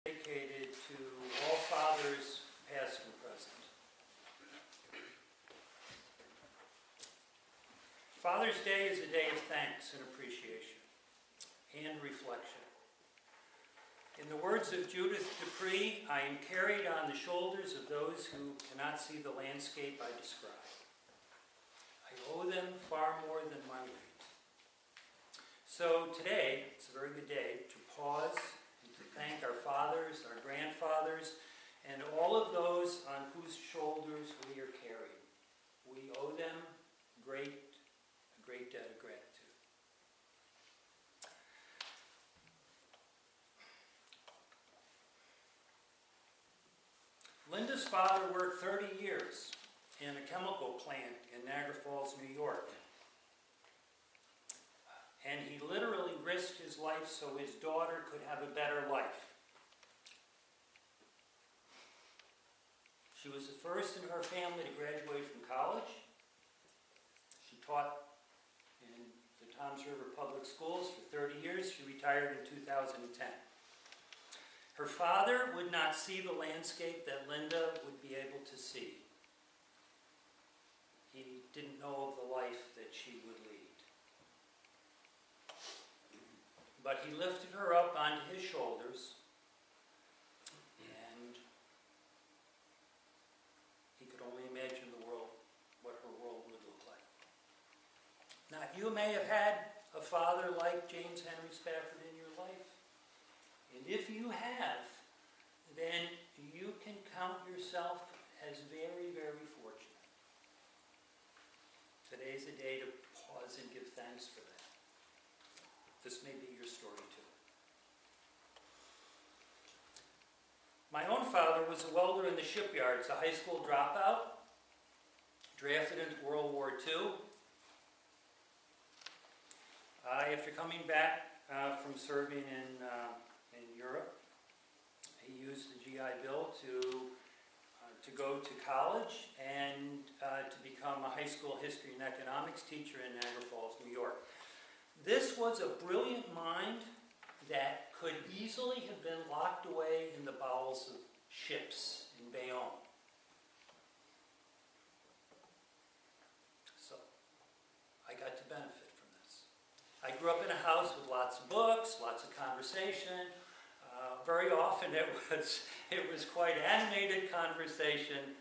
Dedicated to all fathers, past and present. Father's Day is a day of thanks and appreciation and reflection. In the words of Judith Dupree, I am carried on the shoulders of those who cannot see the landscape I describe. I owe them far more than my weight. So today, it's a very good day to pause and to thank our fathers, our grandfathers, and all of those on whose shoulders we are carried. We owe them a great debt of gratitude. Linda's father worked 30 years in a chemical plant in Niagara Falls, New York. And he literally risked his life so his daughter could have a better life. She was the first in her family to graduate from college. She taught in the Toms River Public Schools for 30 years. She retired in 2010. Her father would not see the landscape that Linda would be able to see. He didn't know of the life that she would lead. But he lifted her up onto his shoulders, and he could only imagine the world, what her world would look like. Now, you may have had a father like James Henry Spafford in your life. And if you have, then you can count yourself as very, very fortunate. Today's a day to pause and give thanks for that. This may be your story too. My own father was a welder in the shipyards, a high school dropout, drafted into World War II. After coming back from serving in Europe, he used the GI Bill to go to college and to become a high school history and economics teacher in Niagara Falls, New York. This was a brilliant mind that could easily have been locked away in the bowels of ships in Bayonne. So, I got to benefit from this. I grew up in a house with lots of books, lots of conversation. Very often it was quite animated conversation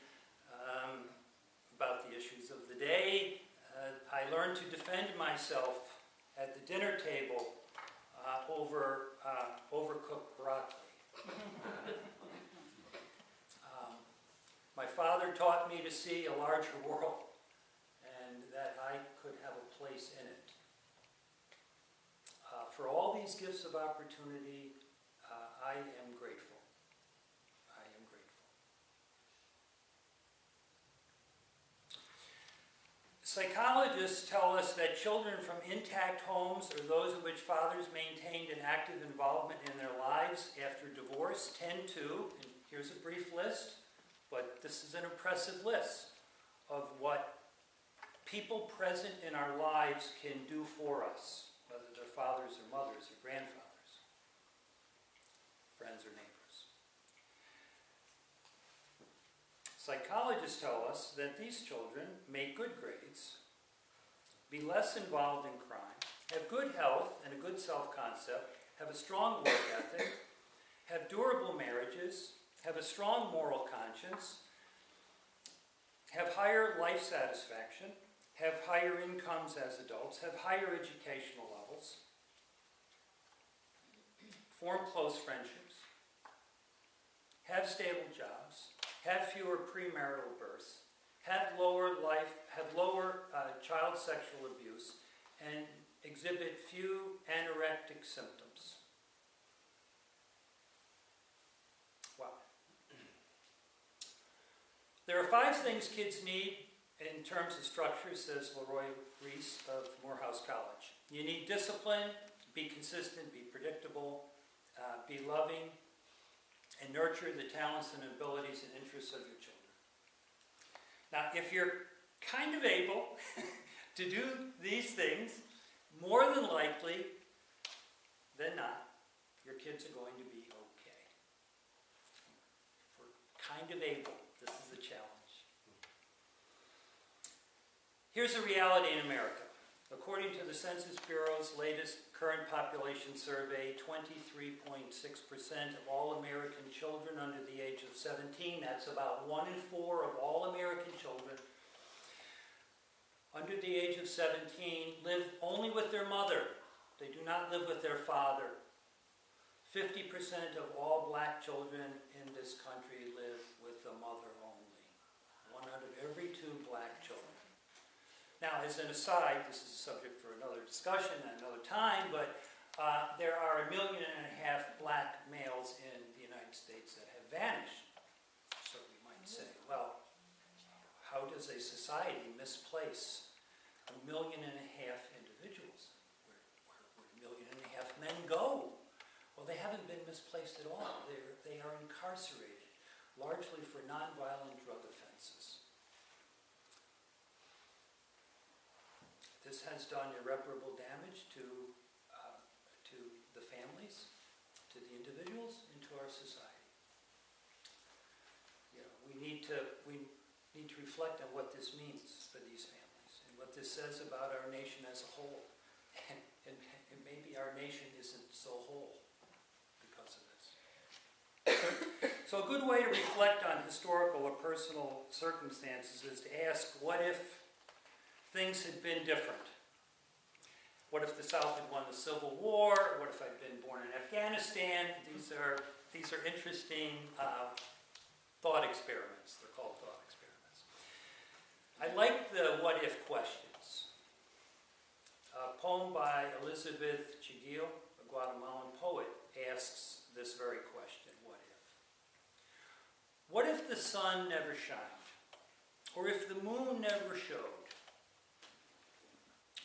about the issues of the day. I learned to defend myself at the dinner table over overcooked broccoli. My father taught me to see a larger world and that I could have a place in it. For all these gifts of opportunity, I am grateful. I am grateful. Psychologists tell us that children from intact homes or those in which fathers maintained an active involvement in their lives after divorce tend to, and here's a brief list, but this is an impressive list of what people present in our lives can do for us, whether they're fathers or mothers or grandfathers, friends or neighbors. Psychologists tell us that these children make good grades, be less involved in crime, have good health and a good self-concept, have a strong work ethic, have durable marriages, have a strong moral conscience, have higher life satisfaction, have higher incomes as adults, have higher educational levels, form close friendships, have stable jobs, have fewer premarital births, have lower child sexual abuse, and exhibit few anorectic symptoms. Wow. There are 5 things kids need in terms of structure, says Leroy Reese of Morehouse College. You need discipline, be consistent, be predictable, be loving, and nurture the talents and abilities and interests of your children. Now, if you're kind of able to do these things, more than likely than not, your kids are going to be okay. kind of able. This is a challenge. Here's a reality in America. According to the Census Bureau's latest current population survey, 23.6% of all American children under the age of 17, that's about 1 in 4 of all American children under the age of 17, live only with their mother. They do not live with their father. 50% of all black children in this country live with the mother only. 1 out of every 2 black children. Now, as an aside, this is a subject for another discussion at another time, but there are 1.5 million black males in the United States that have vanished. So we might say, well, how does a society misplace 1.5 million individuals? Where would 1.5 million men go? Well, they haven't been misplaced at all. They are incarcerated, largely for nonviolent drug offenses. This has done irreparable damage to the families, to the individuals, and to our society. You know, we need to reflect on what this means for these families and what this says about our nation as a whole. And maybe our nation isn't so whole because of this. So a good way to reflect on historical or personal circumstances is to ask, what if things had been different? What if the South had won the Civil War? What if I'd been born in Afghanistan? These are interesting thought experiments. They're called thought experiments. I like the what if questions. A poem by Elizabeth Chiguil, a Guatemalan poet, asks this very question, what if? What if the sun never shined? Or if the moon never showed?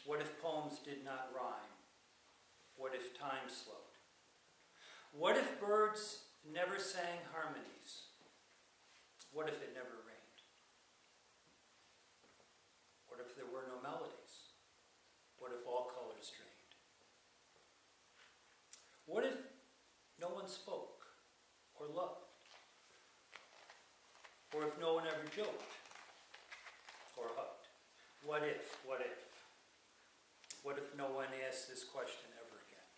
What if poems did not rhyme? What if time slowed? What if birds never sang harmonies? What if it never rained? What if there were no melodies? What if all colors drained? What if no one spoke or loved? Or if no one ever joked or hugged? What if? What if? What if no one asks this question ever again?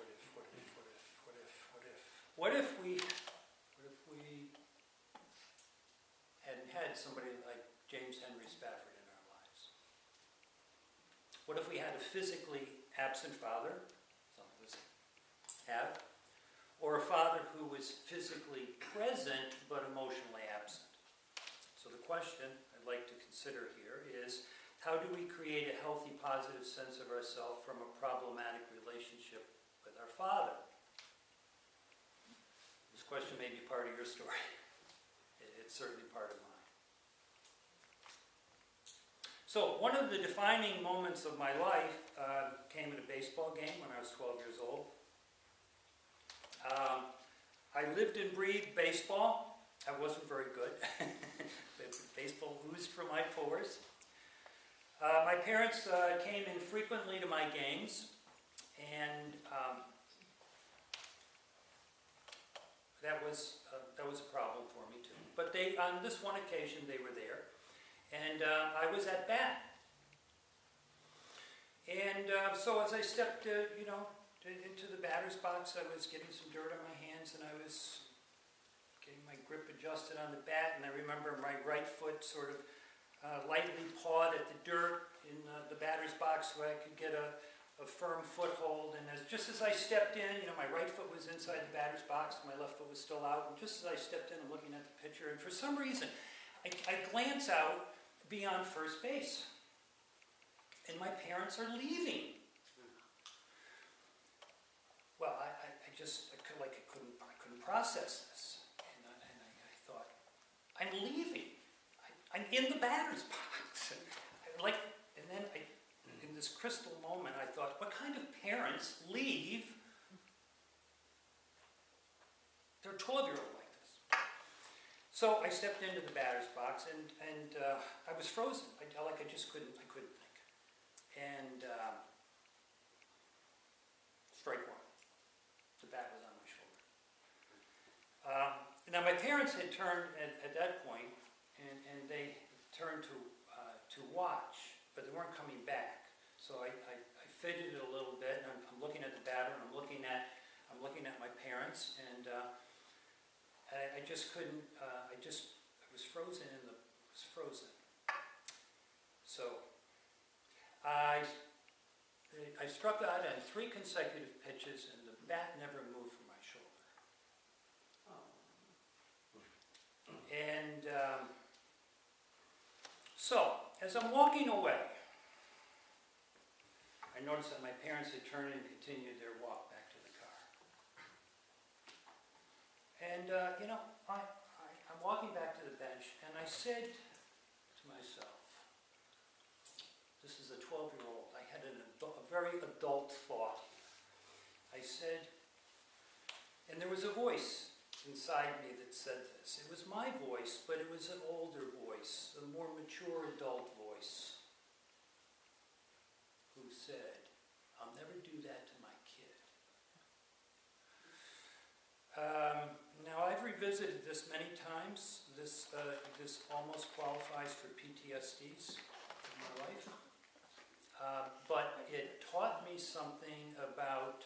What if, what if, what if, what if, what if? What if we hadn't had somebody like James Henry Spafford in our lives? What if we had a physically absent father, some of us have, or a father who was physically present but emotionally absent? So the question I'd like to consider here is, how do we create a healthy, positive sense of ourselves from a problematic relationship with our father? This question may be part of your story. It's certainly part of mine. So one of the defining moments of my life came at a baseball game when I was 12 years old. I lived and breathed baseball. I wasn't very good. Baseball oozed from my pores. My parents came in frequently to my games, and that was a problem for me too. But on this one occasion, they were there, and I was at bat. And so as I stepped, into the batter's box, I was getting some dirt on my hands, and I was getting my grip adjusted on the bat, and I remember my right foot sort of lightly pawed at the dirt in the batter's box so I could get a firm foothold. And just as I stepped in, my right foot was inside the batter's box, my left foot was still out, and just as I stepped in, I'm looking at the pitcher, and for some reason, I glance out beyond first base, and my parents are leaving. Well, I couldn't process this. I thought, I'm leaving. I'm in the batter's box. And then in this crystal moment, I thought, what kind of parents leave their 12-year-old like this? So I stepped into the batter's box, and I was frozen. I just couldn't think. And strike one. Now my parents had turned at that point, and they turned to watch, but they weren't coming back. So I fidgeted a little bit, and I'm looking at the batter, and I'm looking at my parents, and I just couldn't. I was frozen was frozen. So I struck out on 3 consecutive pitches, and the bat never moved from my shoulder. And so, as I'm walking away, I noticed that my parents had turned and continued their walk back to the car. And, I'm walking back to the bench, and I said to myself, this is a 12-year-old, I had a very adult thought. I said, and there was a voice inside me that said this. It was my voice, but it was an older voice, a more mature adult voice, who said, I'll never do that to my kid. Now, I've revisited this many times. This almost qualifies for PTSDs in my life. But it taught me something about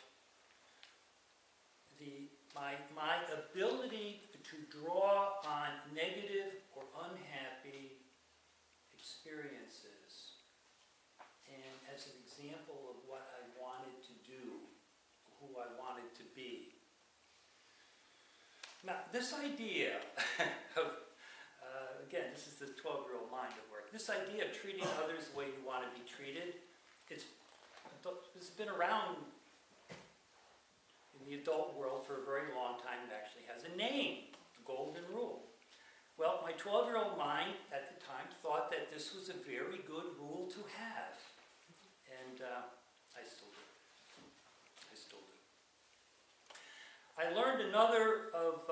my ability to draw on negative or unhappy experiences and as an example of what I wanted to do, who I wanted to be. Now, this idea of, again, this is the 12-year-old mind at work, this idea of treating others the way you want to be treated, it's been around in the adult world for a very long time. It actually has a name, the Golden Rule. Well, my 12-year-old mind at the time thought that this was a very good rule to have. And I still do. I still do. I learned another of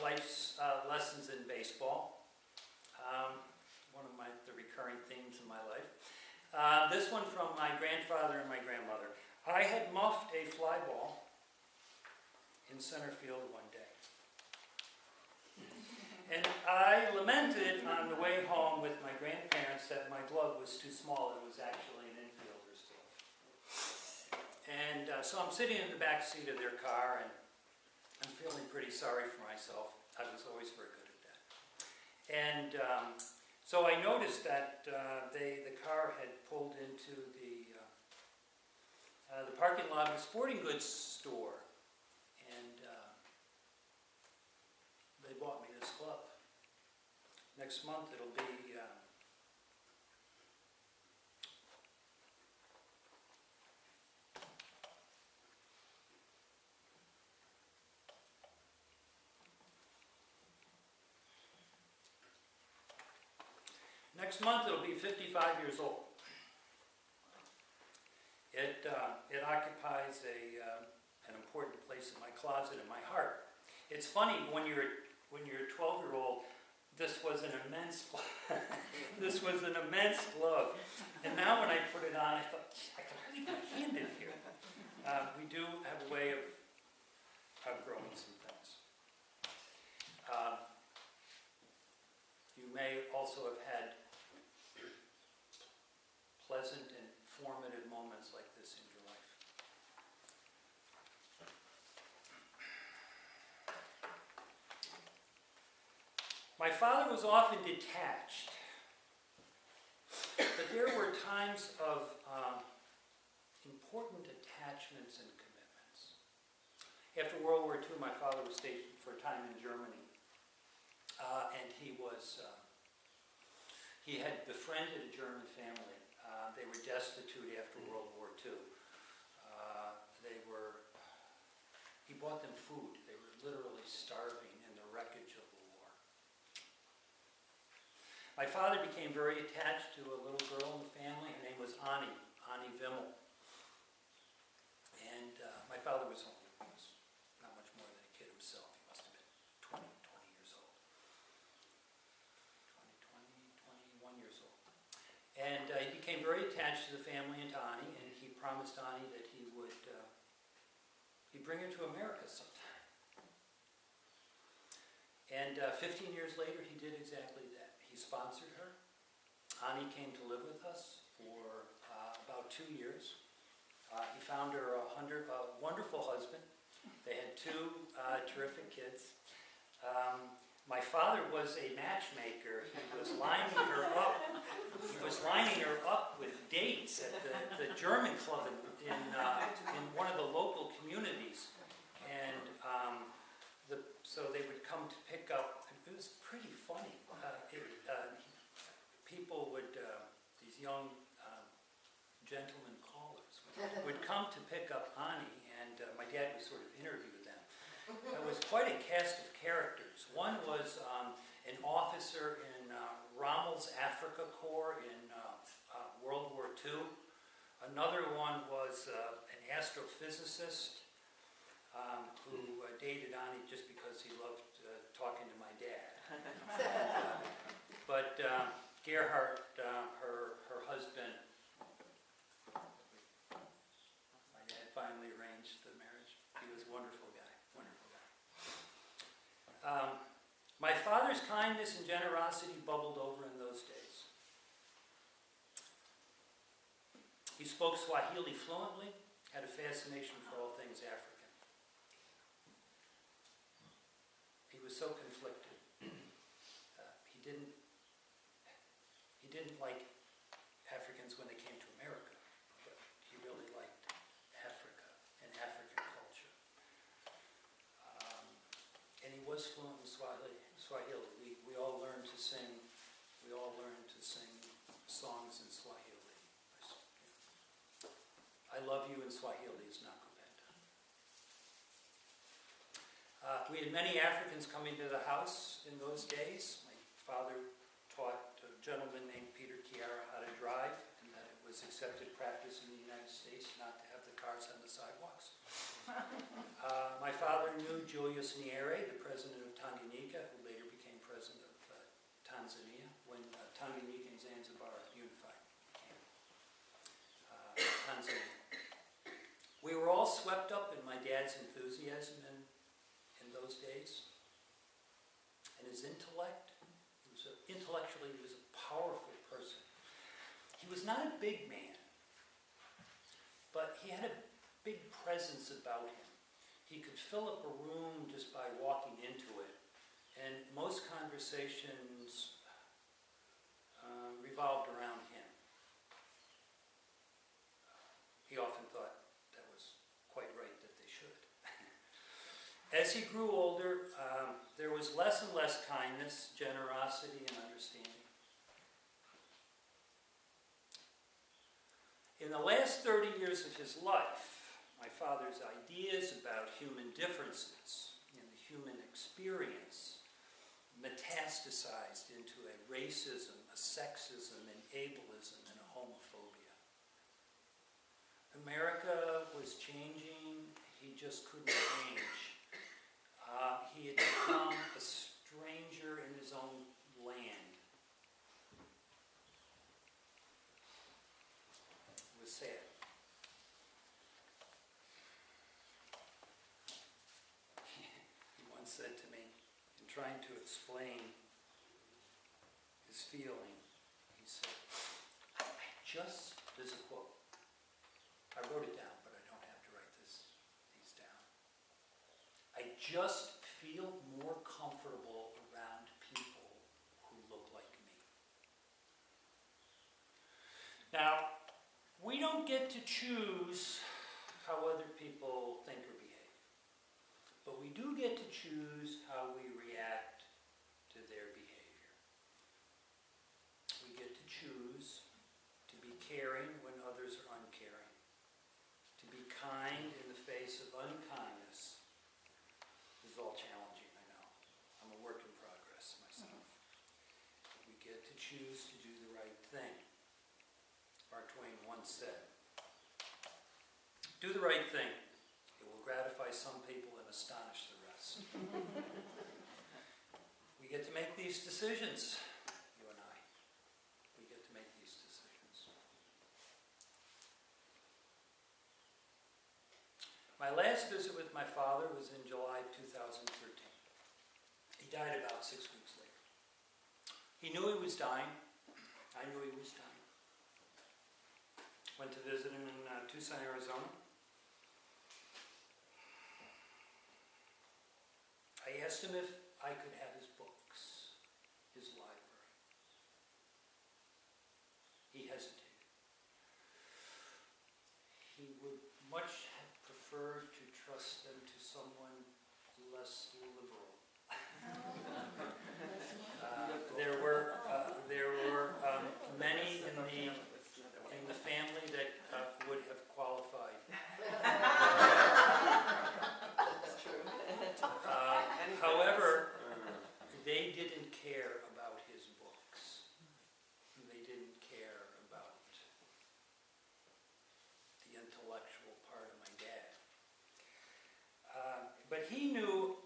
life's lessons in baseball. One of the recurring themes in my life. This one from my grandfather and my grandmother. I had muffed a fly ball in center field one day. And I lamented on the way home with my grandparents that my glove was too small. It was actually an infielder's glove. And so I'm sitting in the back seat of their car, and I'm feeling pretty sorry for myself. I was always very good at that. And so I noticed that the car had pulled into the parking lot of a sporting goods store. And they bought me this glove. Next month it'll be next month it'll be 55 years old. It occupies an important place in my closet in my heart. It's funny, when you're a 12-year-old, this was an immense this was an immense glove. And now when I put it on, I thought, I can hardly get my hand in here. We do have a way of outgrowing some things. You may also have had pleasant and formative moments like this in your life. My father was often detached, but there were times of important attachments and commitments. After World War II, my father was stationed for a time in Germany, and he had befriended a German family. They were destitute after World War II. He bought them food. They were literally starving in the wreckage of the war. My father became very attached to a little girl in the family. Her name was Annie Wimmel. And my father was not much more than a kid himself. He must have been 20 years old. 21 years old. And he became very attached to the family and to Annie, and he promised Annie that he'd bring her to America sometime. And And 15 years later, he did exactly that. He sponsored her. Ani came to live with us for about 2 years. He found her a wonderful husband. They had 2 terrific kids. My father was a matchmaker. He was lining her up. He was lining her up with dates at the German club in one of the local communities, and so they would come to pick up. It was pretty funny. People would, these young gentlemen callers would come to pick up Ani, and my dad would sort of interview them. It was quite a cast of characters. One was an officer in Rommel's Africa Corps in World War II. Another one was an astrophysicist who dated Ani just because he loved talking to my dad. But Gerhard, her husband, my dad finally arranged the marriage. He was a wonderful guy, wonderful guy. My father's kindness and generosity bubbled over in those days. He spoke Swahili fluently, had a fascination for all things African. He was so conflicted. He didn't like Africans when they came to America, but he really liked Africa and African culture. And he was fluent in Swahili. We all learned to sing. We all learned to sing songs in Swahili. I love you in Swahili is nakupenda. We had many Africans coming to the house in those days. My father taught a gentleman named Peter Chiara how to drive, and that it was accepted practice in the United States not to have the cars on the sidewalks. My father knew Julius Nyerere, the president of Tanganyika, who later became president of Tanzania, when Tanganyika and Zanzibar unified. Tanzania. We were all swept up in my dad's enthusiasm in those days. And his intellect, intellectually, he was a powerful person. He was not a big man, but he had a big presence about him. He could fill up a room just by walking into it, and most conversations revolved around him. He often thought that was quite right that they should. As he grew older, there was less and less kindness, generosity, and understanding. In the last 30 years of his life, my father's ideas about human differences and the human experience metastasized into a racism, a sexism, an ableism, and a homophobia. America was changing. He just couldn't change. He had become a stranger in his own land. It was sad. He once said to me, in trying to explain his feeling, he said, there's a quote. I wrote it down, but I don't have to write these down. I just feel more comfortable around people who look like me. Now, we don't get to choose how other people think or behave, but we do get to choose how we react to their behavior. We get to choose to be caring when others are uncaring, to be kind in the face of unkindness. This is all challenging, I know. I'm a work in progress myself. We get to choose to do the right thing. Mark Twain once said, do the right thing. It will gratify some people and astonish the rest. We get to make these decisions, you and I. We get to make these decisions. My last visit with my father was in July of 2013. He died about 6 weeks later. He knew he was dying. I knew he was dying. Went to visit him in Tucson, Arizona. I asked him if I could have his books, his library. He hesitated. He would much have preferred to trust them to someone less liberal. There were many in the family that would have qualified. That's true. However, they didn't care about his books. They didn't care about the intellectual part of my dad. But he knew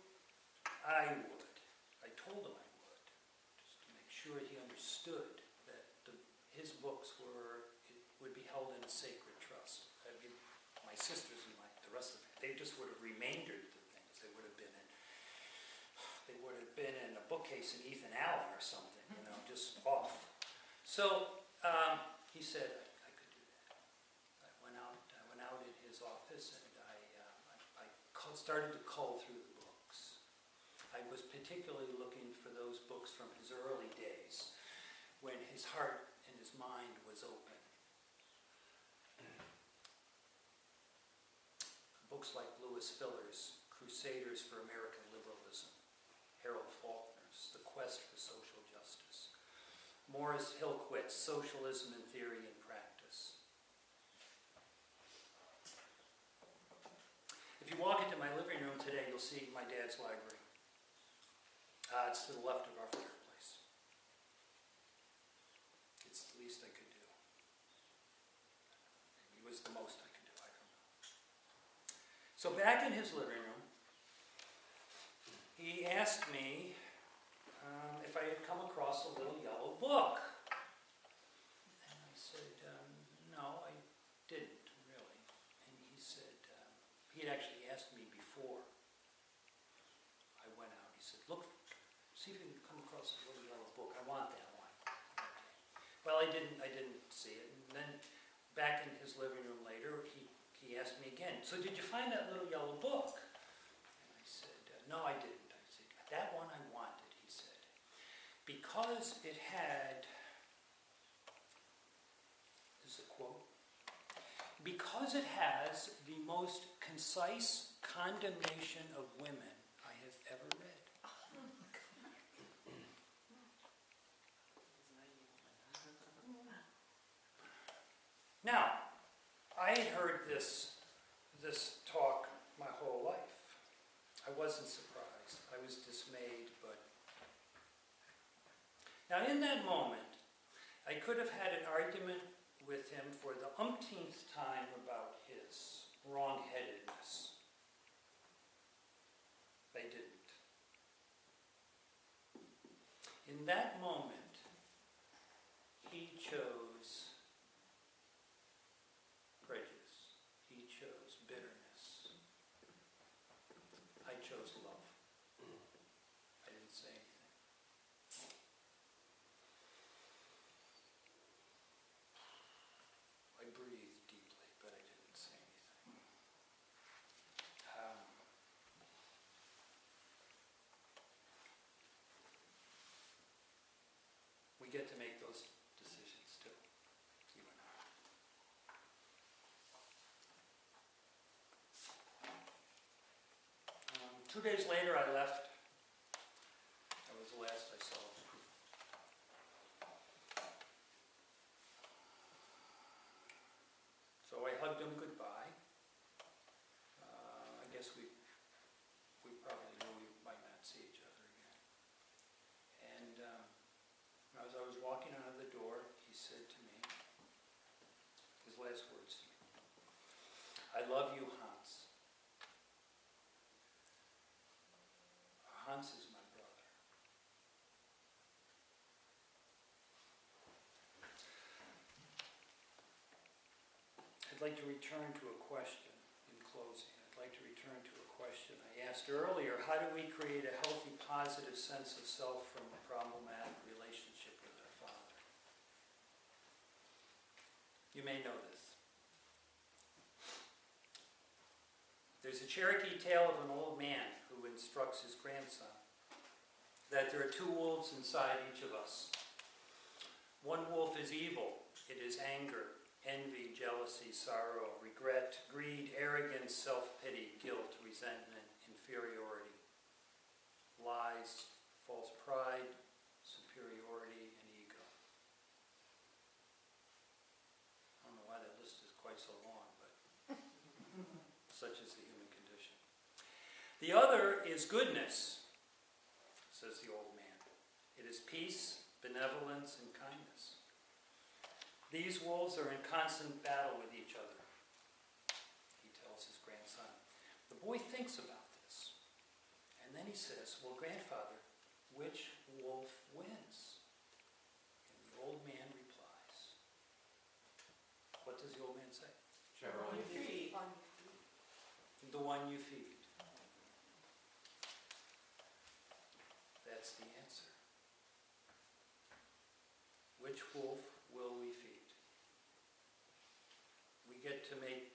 I would. I told him I would, just to make sure he understood that his books would be held in sacred trust. I mean, my sisters and the rest of it, they just would have remaindered the things. They would have been in a bookcase in Ethan Allen or something, just off. So he said I could do that. I went out in his office and I started to cull through the books. I was particularly looking for those books from his early days, when his heart and his mind was open. Books like Louis Fuller's Crusaders for American Liberalism, Harold Faulkner's The Quest for Social Justice, Morris Hillquit's Socialism in Theory and Practice. If you walk into my living room today, you'll see my dad's library. It's to the left of our fireplace. It's the least I could do. Maybe it was the most I could do, I don't know. So back in his living room, he asked me if I had come across a little yellow book. And I said, no, I didn't, really. And he said, he had actually asked me before I went out. He said, look, see if you can come across a little yellow book. I want that one. Okay. Well, I didn't see it. And then back in his living room later, he asked me again, so did you find that little yellow book? And I said, no, I didn't. I said, that one I wanted, he said, because it had, this is a quote, because it has the most concise condemnation of women I have ever read. Now, I had heard this talk my whole life. I wasn't surprised. I was dismayed, but... Now, in that moment, I could have had an argument with him for the umpteenth time about his wrong-headedness. I didn't. In that moment, he chose prejudice. He chose bitterness. I chose love. I didn't say anything. I breathed deeply, but I didn't say anything. We get to make those decisions too, you and I. 2 days later, I left. That was the last I saw him. So I hugged him goodbye. I guess we probably knew we might not see each other again. And as I was walking out of the door, he said to me, his last words to me, I love you, Hans. Hans is my brother. I'd like to return to a question in closing. I'd like to return to a question I asked earlier, how do we create a healthy, positive sense of self from a problematic relationship with our Father? You may know this. There's a Cherokee tale of an old man who instructs his grandson that there are two wolves inside each of us. One wolf is evil. It is anger, envy, jealousy, sorrow, regret, greed, arrogance, self-pity, guilt, resentment, inferiority, lies, false pride, superiority, and ego. I don't know why that list is quite so long, but such is the human condition. The other is goodness, says the old man. It is peace, benevolence, and kindness. These wolves are in constant battle with each other, he tells his grandson. The boy thinks about this, and then he says, well, grandfather, which wolf wins? And the old man replies. What does the old man say? Whichever one you feed. The one you feed. That's the answer. Which wolf will we feed? We get to make